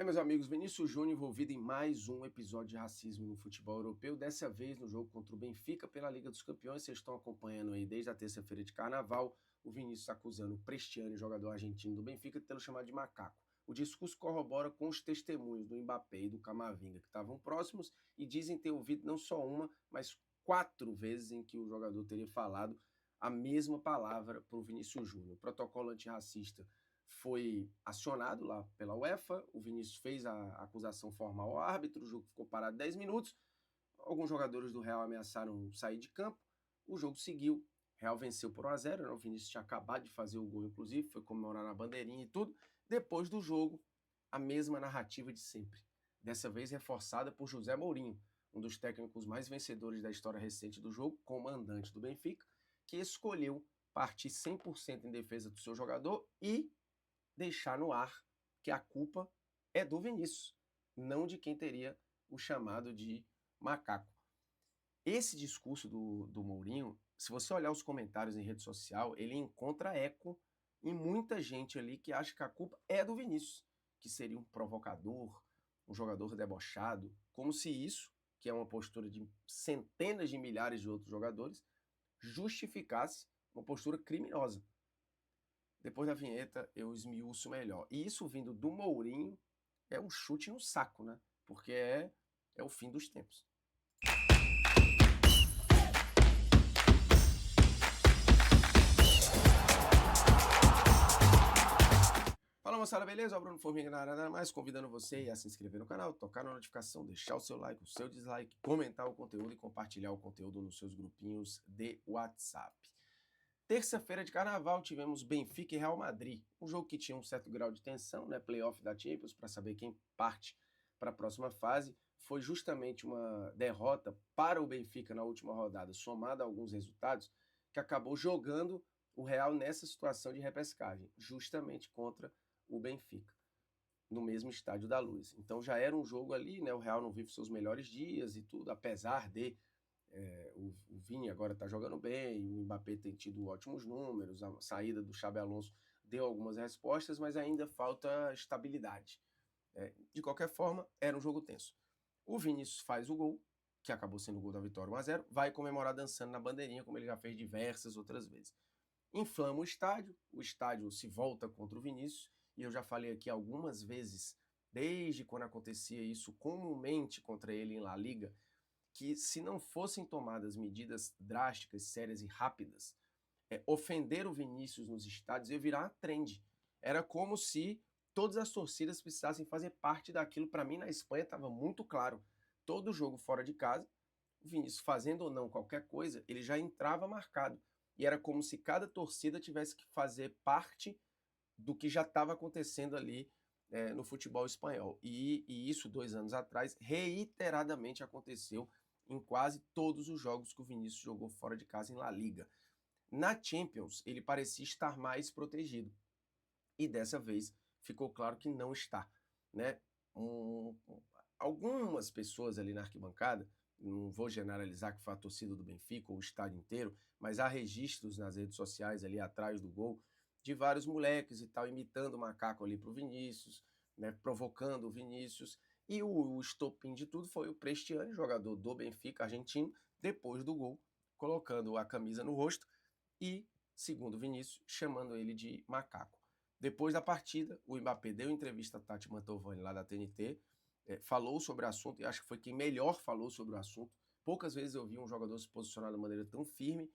Meus amigos, Vinícius Júnior envolvido em mais um episódio de racismo no futebol europeu, dessa vez no jogo contra o Benfica pela Liga dos Campeões. Vocês estão acompanhando aí desde a terça-feira de carnaval, o Vinícius acusando o Prestiani, jogador argentino do Benfica, de tê-lo chamado de macaco. O discurso corrobora com os testemunhos do Mbappé e do Camavinga, que estavam próximos e dizem ter ouvido não só uma, mas 4 vezes em que o jogador teria falado a mesma palavra para o Vinícius Júnior. O protocolo antirracista foi acionado lá pela UEFA, o Vinícius fez a acusação formal ao árbitro, o jogo ficou parado 10 minutos, alguns jogadores do Real ameaçaram sair de campo, o jogo seguiu, o Real venceu por 1-0, né? O Vinícius tinha acabado de fazer o gol, inclusive, foi comemorar na bandeirinha e tudo. Depois do jogo, a mesma narrativa de sempre, dessa vez reforçada por José Mourinho, um dos técnicos mais vencedores da história recente do jogo, comandante do Benfica, que escolheu partir 100% em defesa do seu jogador e deixar no ar que a culpa é do Vinícius, não de quem teria o chamado de macaco. Esse discurso do Mourinho, se você olhar os comentários em rede social, ele encontra eco em muita gente ali que acha que a culpa é do Vinícius, que seria um provocador, um jogador debochado, como se isso, que é uma postura de centenas de milhares de outros jogadores, justificasse uma postura criminosa. Depois da vinheta eu esmiuço melhor. E isso vindo do Mourinho é um chute no saco, né? Porque é o fim dos tempos. Fala moçada, beleza? O Bruno Formiga nada mais, convidando você a se inscrever no canal, tocar na notificação, deixar o seu like, o seu dislike, comentar o conteúdo e compartilhar o conteúdo nos seus grupinhos de WhatsApp. Terça-feira de carnaval tivemos Benfica e Real Madrid, um jogo que tinha um certo grau de tensão, né? Playoff da Champions, para saber quem parte para a próxima fase. Foi justamente uma derrota para o Benfica na última rodada, somada a alguns resultados, que acabou jogando o Real nessa situação de repescagem, justamente contra o Benfica, no mesmo Estádio da Luz. Então já era um jogo ali, né? O Real não vive seus melhores dias e tudo, apesar de o Vini agora está jogando bem, o Mbappé tem tido ótimos números, a saída do Xabi Alonso deu algumas respostas, mas ainda falta estabilidade. De qualquer forma, era um jogo tenso. O Vinícius faz o gol, que acabou sendo o gol da vitória 1-0, vai comemorar dançando na bandeirinha, como ele já fez diversas outras vezes. Inflama o estádio se volta contra o Vinícius, e eu já falei aqui algumas vezes, desde quando acontecia isso comumente contra ele em La Liga, que se não fossem tomadas medidas drásticas, sérias e rápidas, ofender o Vinícius nos estádios ia virar uma trend. Era como se todas as torcidas precisassem fazer parte daquilo. Para mim, na Espanha, estava muito claro. Todo jogo fora de casa, o Vinícius fazendo ou não qualquer coisa, ele já entrava marcado. E era como se cada torcida tivesse que fazer parte do que já estava acontecendo ali no futebol espanhol. E isso, 2 anos atrás, reiteradamente aconteceu em quase todos os jogos que o Vinícius jogou fora de casa em La Liga. Na Champions, ele parecia estar mais protegido. E dessa vez ficou claro que não está. Né? Algumas pessoas ali na arquibancada, não vou generalizar que foi a torcida do Benfica ou o estádio inteiro, mas há registros nas redes sociais ali atrás do gol de vários moleques e tal, imitando o macaco ali para o Vinícius, né, provocando o Vinícius. E o estopim de tudo foi o Prestiani, jogador do Benfica, argentino, depois do gol, colocando a camisa no rosto e, segundo o Vinícius, chamando ele de macaco. Depois da partida, o Mbappé deu entrevista a Tati Mantovani lá da TNT, falou sobre o assunto, e acho que foi quem melhor falou sobre o assunto. Poucas vezes eu vi um jogador se posicionar de maneira tão firme,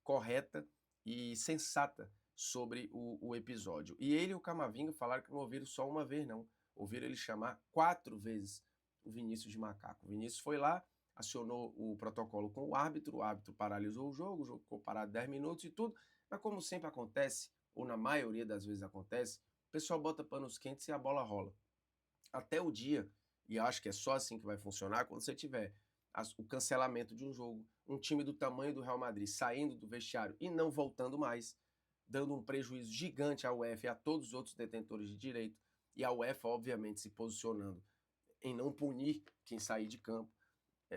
correta e sensata sobre o episódio. E ele e o Camavinga falaram que não ouviram só uma vez, não. Ouviram ele chamar 4 vezes o Vinícius de macaco. O Vinícius foi lá, acionou o protocolo com o árbitro paralisou o jogo ficou parado 10 minutos e tudo, mas como sempre acontece, ou na maioria das vezes acontece, o pessoal bota panos quentes e a bola rola. Até o dia, e acho que é só assim que vai funcionar, quando você tiver o cancelamento de um jogo, um time do tamanho do Real Madrid saindo do vestiário e não voltando mais, dando um prejuízo gigante à UEFA e a todos os outros detentores de direito, e a UEFA, obviamente, se posicionando em não punir quem sair de campo.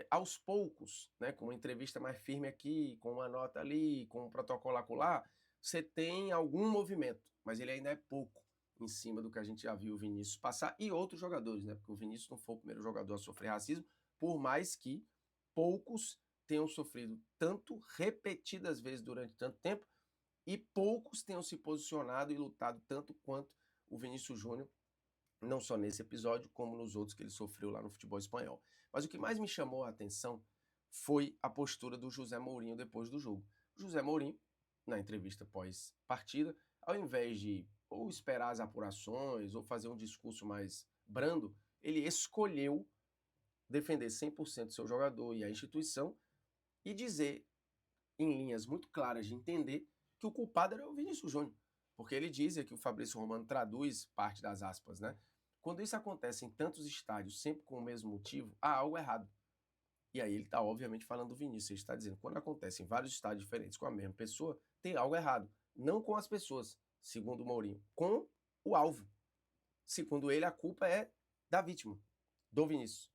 Aos poucos, né, com uma entrevista mais firme aqui, com uma nota ali, com um protocolo acolá, você tem algum movimento, mas ele ainda é pouco em cima do que a gente já viu o Vinícius passar e outros jogadores, né? Porque o Vinícius não foi o primeiro jogador a sofrer racismo, por mais que poucos tenham sofrido tanto repetidas vezes durante tanto tempo e poucos tenham se posicionado e lutado tanto quanto o Vinícius Júnior, não só nesse episódio, como nos outros que ele sofreu lá no futebol espanhol. Mas o que mais me chamou a atenção foi a postura do José Mourinho depois do jogo. O José Mourinho, na entrevista pós-partida, ao invés de ou esperar as apurações ou fazer um discurso mais brando, ele escolheu defender 100% seu jogador e a instituição e dizer, em linhas muito claras de entender, que o culpado era o Vinícius Júnior. Porque ele diz, e aqui o Fabrício Romano traduz parte das aspas, né? Quando isso acontece em tantos estádios, sempre com o mesmo motivo, há algo errado. E aí ele está, obviamente, falando do Vinícius. Ele está dizendo, quando acontece em vários estádios diferentes com a mesma pessoa, tem algo errado. Não com as pessoas, segundo o Mourinho, com o alvo. Segundo ele, a culpa é da vítima, do Vinícius.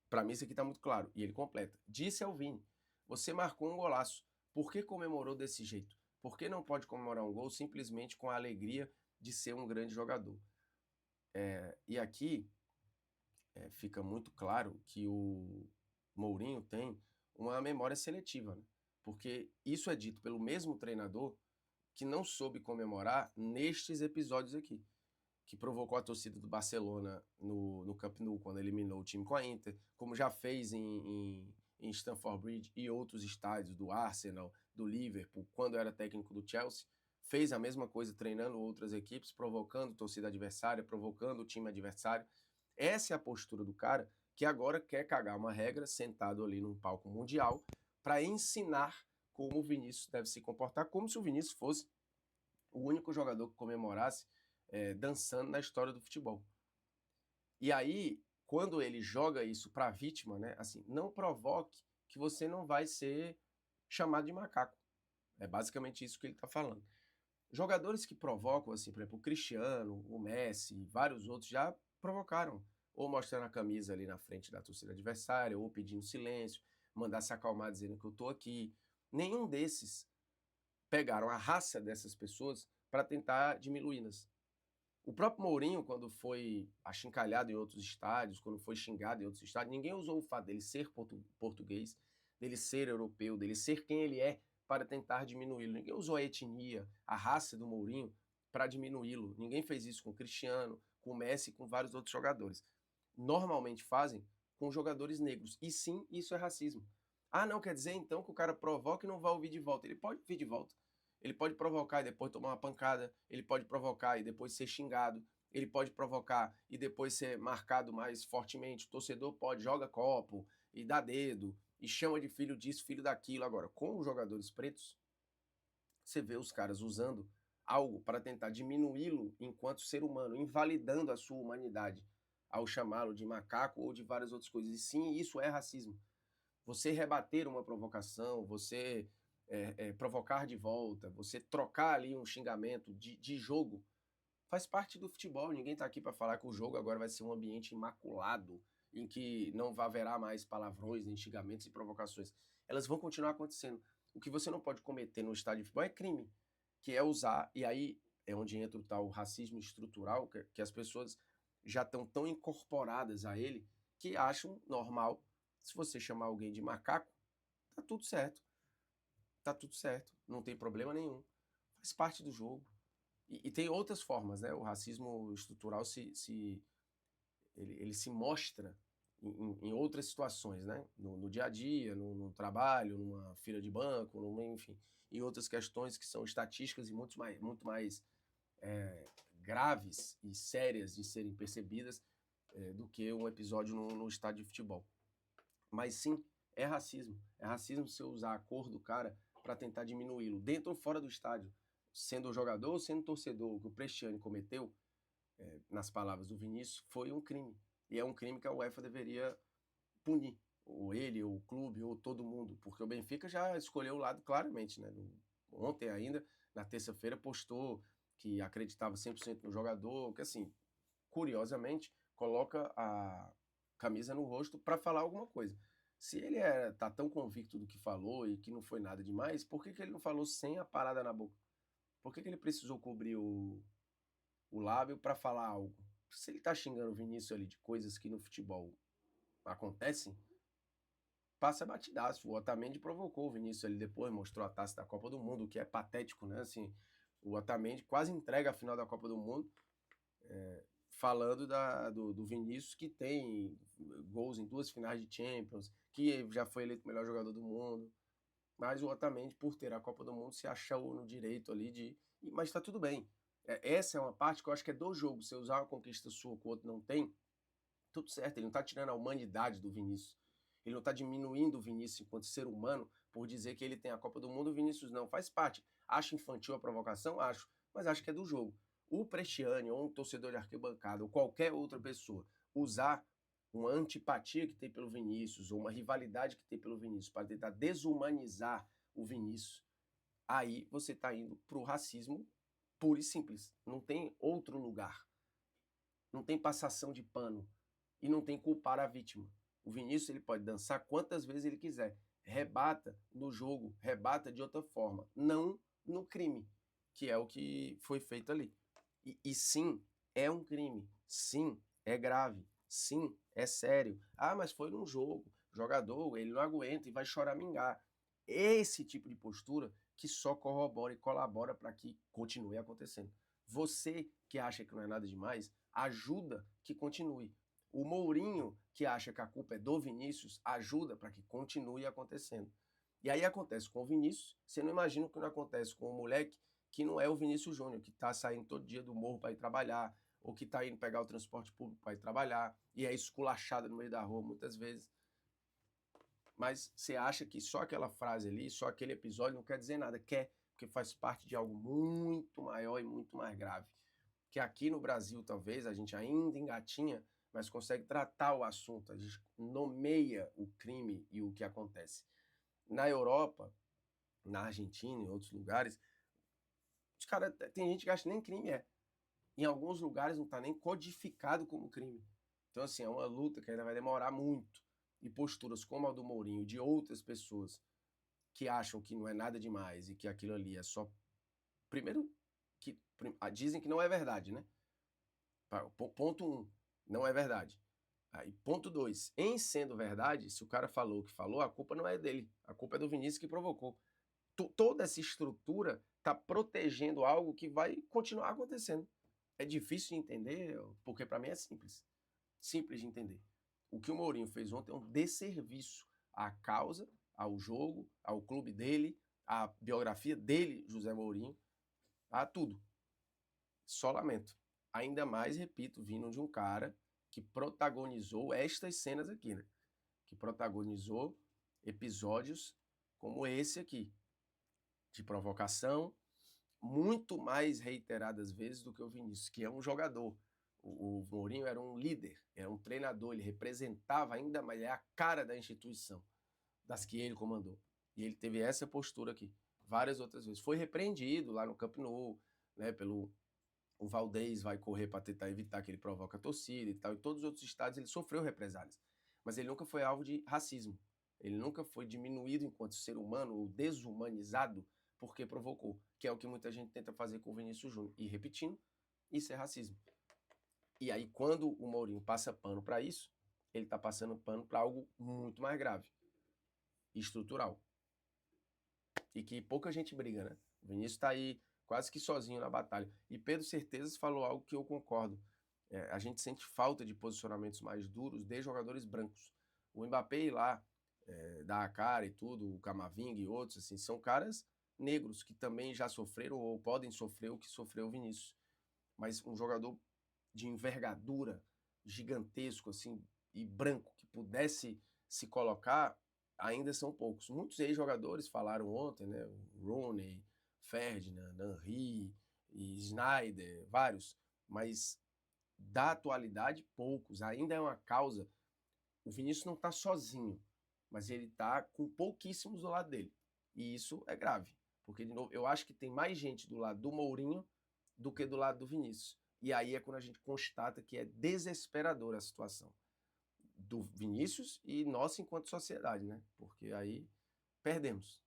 Para mim isso aqui está muito claro. E ele completa. Disse ao Vini, você marcou um golaço. Por que comemorou desse jeito? Por que não pode comemorar um gol simplesmente com a alegria de ser um grande jogador? E aqui fica muito claro que o Mourinho tem uma memória seletiva, né? Porque isso é dito pelo mesmo treinador que não soube comemorar nestes episódios aqui, que provocou a torcida do Barcelona no Camp Nou, quando eliminou o time com a Inter, como já fez em Stamford Bridge e outros estádios do Arsenal, do Liverpool, quando era técnico do Chelsea, fez a mesma coisa treinando outras equipes, provocando torcida adversária, provocando o time adversário. Essa é a postura do cara que agora quer cagar uma regra sentado ali num palco mundial para ensinar como o Vinícius deve se comportar, como se o Vinícius fosse o único jogador que comemorasse dançando na história do futebol. E aí, quando ele joga isso para a vítima, né, assim, não provoque que você não vai ser chamado de macaco. É basicamente isso que ele está falando. Jogadores que provocam, assim, por exemplo, o Cristiano, o Messi, vários outros já provocaram, ou mostrando a camisa ali na frente da torcida adversária, ou pedindo silêncio, mandar se acalmar dizendo que eu estou aqui. Nenhum desses pegaram a raça dessas pessoas para tentar diminuí-las. O próprio Mourinho, quando foi achincalhado em outros estádios, quando foi xingado em outros estádios, ninguém usou o fato dele ser português, dele ser europeu, dele ser quem ele é, para tentar diminuí-lo. Ninguém usou a etnia, a raça do Mourinho para diminuí-lo. Ninguém fez isso com o Cristiano, com o Messi e com vários outros jogadores. Normalmente fazem com jogadores negros. E sim, isso é racismo. Ah, não quer dizer então que o cara provoca e não vai ouvir de volta. Ele pode ouvir de volta. Ele pode provocar e depois tomar uma pancada, ele pode provocar e depois ser xingado, ele pode provocar e depois ser marcado mais fortemente. O torcedor pode, joga copo e dá dedo e chama de filho disso, filho daquilo. Agora, com os jogadores pretos, você vê os caras usando algo para tentar diminuí-lo enquanto ser humano, invalidando a sua humanidade ao chamá-lo de macaco ou de várias outras coisas. E sim, isso é racismo. Você rebater uma provocação, você provocar de volta, você trocar ali um xingamento de jogo, faz parte do futebol. Ninguém está aqui para falar que o jogo agora vai ser um ambiente imaculado, em que não haverá mais palavrões, nem xingamentos e provocações. Elas vão continuar acontecendo. O que você não pode cometer no estádio de futebol é crime, que é usar, e aí é onde entra o tal racismo estrutural, que as pessoas já estão tão incorporadas a ele, que acham normal, se você chamar alguém de macaco, tá tudo certo. Tá tudo certo, não tem problema nenhum. Faz parte do jogo. E tem outras formas, né? O racismo estrutural ele se mostra em outras situações, né? No dia a dia, no trabalho, numa fila de banco, enfim, em outras questões que são estatísticas e muito mais graves e sérias de serem percebidas do que um episódio no estádio de futebol. Mas sim, é racismo. É racismo você usar a cor do cara para tentar diminuí-lo, dentro ou fora do estádio, sendo jogador ou sendo torcedor. O que o Prestiani cometeu, nas palavras do Vinícius, foi um crime. E é um crime que a UEFA deveria punir. Ou ele, ou o clube, ou todo mundo. Porque o Benfica já escolheu o lado claramente, né? Ontem ainda, na terça-feira, postou que acreditava 100% no jogador, que assim, curiosamente, coloca a camisa no rosto para falar alguma coisa. Se ele tá tão convicto do que falou e que não foi nada demais, por que ele não falou sem a parada na boca? Por que ele precisou cobrir o lábio para falar algo. Se ele tá xingando o Vinícius ali de coisas que no futebol acontecem, passa batidaço. O Otamendi provocou o Vinícius ali depois, mostrou a taça da Copa do Mundo, o que é patético, né? Assim, o Otamendi quase entrega a final da Copa do Mundo, falando do Vinícius, que tem gols em 2 finais de Champions, que já foi eleito o melhor jogador do mundo. Mas o Otamendi, por ter a Copa do Mundo, se achou no direito ali de... Mas tá tudo bem. Essa é uma parte que eu acho que é do jogo. Você usar uma conquista sua que o outro não tem, tudo certo. Ele não tá tirando a humanidade do Vinícius. Ele não tá diminuindo o Vinícius enquanto ser humano por dizer que ele tem a Copa do Mundo, o Vinícius não. Faz parte. Acho infantil a provocação? Acho. Mas acho que é do jogo. O Prestiani, ou um torcedor de arquibancada, ou qualquer outra pessoa, usar uma antipatia que tem pelo Vinícius, ou uma rivalidade que tem pelo Vinícius, para tentar desumanizar o Vinícius, aí você está indo para o racismo puro e simples. Não tem outro lugar. Não tem passação de pano. E não tem culpar a vítima. O Vinícius ele pode dançar quantas vezes ele quiser. Rebata no jogo, rebata de outra forma. Não no crime, que é o que foi feito ali. E sim, é um crime. Sim, é grave. Sim, é sério. Ah, mas foi num jogo. O jogador, ele não aguenta e vai choramingar. Esse tipo de postura que só corrobora e colabora para que continue acontecendo. Você que acha que não é nada demais, ajuda que continue. O Mourinho, que acha que a culpa é do Vinícius, ajuda para que continue acontecendo. E aí acontece com o Vinícius, você não imagina o que não acontece com o moleque que não é o Vinícius Júnior, que está saindo todo dia do morro para ir trabalhar, ou que está indo pegar o transporte público para ir trabalhar, e é esculachado no meio da rua muitas vezes. Mas você acha que só aquela frase ali, só aquele episódio não quer dizer nada. Quer, porque faz parte de algo muito maior e muito mais grave. Que aqui no Brasil, talvez, a gente ainda engatinha, mas consegue tratar o assunto, a gente nomeia o crime e o que acontece. Na Europa, na Argentina, em outros lugares, os caras, tem gente que acha que nem crime é. Em alguns lugares não está nem codificado como crime. Então, assim, é uma luta que ainda vai demorar muito. E posturas como a do Mourinho e de outras pessoas que acham que não é nada demais e que aquilo ali é só... Primeiro, que dizem que não é verdade, né? Ponto 1, não é verdade. Aí, ponto 2, em sendo verdade, se o cara falou o que falou, a culpa não é dele. A culpa é do Vinícius que provocou. Toda essa estrutura está protegendo algo que vai continuar acontecendo. É difícil de entender, porque para mim é simples. Simples de entender. O que o Mourinho fez ontem é um desserviço à causa, ao jogo, ao clube dele, à biografia dele, José Mourinho, a tudo. Só lamento. Ainda mais, repito, vindo de um cara que protagonizou estas cenas aqui, né? Que protagonizou episódios como esse aqui, de provocação, muito mais reiteradas vezes do que o Vinícius, que é um jogador. O Mourinho era um líder, era um treinador, ele representava ainda mais, é a cara da instituição, das que ele comandou. E ele teve essa postura aqui, várias outras vezes. Foi repreendido lá no Camp Nou, né, pelo... O Valdez vai correr para tentar evitar que ele provoque a torcida e tal. Em todos os outros estados ele sofreu represálias. Mas ele nunca foi alvo de racismo. Ele nunca foi diminuído enquanto ser humano ou desumanizado porque provocou, que é o que muita gente tenta fazer com o Vinícius Júnior. E repetindo, isso é racismo. E aí, quando o Mourinho passa pano para isso, ele está passando pano para algo muito mais grave, estrutural. E que pouca gente briga, né? O Vinícius está aí quase que sozinho na batalha. E Pedro Certezas falou algo que eu concordo. A gente sente falta de posicionamentos mais duros de jogadores brancos. O Mbappé lá, dá a cara e tudo, o Camavinga e outros, assim, são caras negros que também já sofreram ou podem sofrer o que sofreu o Vinícius. Mas um jogador de envergadura gigantesco, assim, e branco, que pudesse se colocar, ainda são poucos. Muitos ex-jogadores falaram ontem, né? O Rooney, Ferdinand, Henry, e Snyder, vários, mas da atualidade, poucos. Ainda é uma causa. O Vinícius não está sozinho, mas ele está com pouquíssimos do lado dele. E isso é grave, porque, de novo, eu acho que tem mais gente do lado do Mourinho do que do lado do Vinícius. E aí é quando a gente constata que é desesperadora a situação do Vinícius e nossa enquanto sociedade, né? Porque aí perdemos.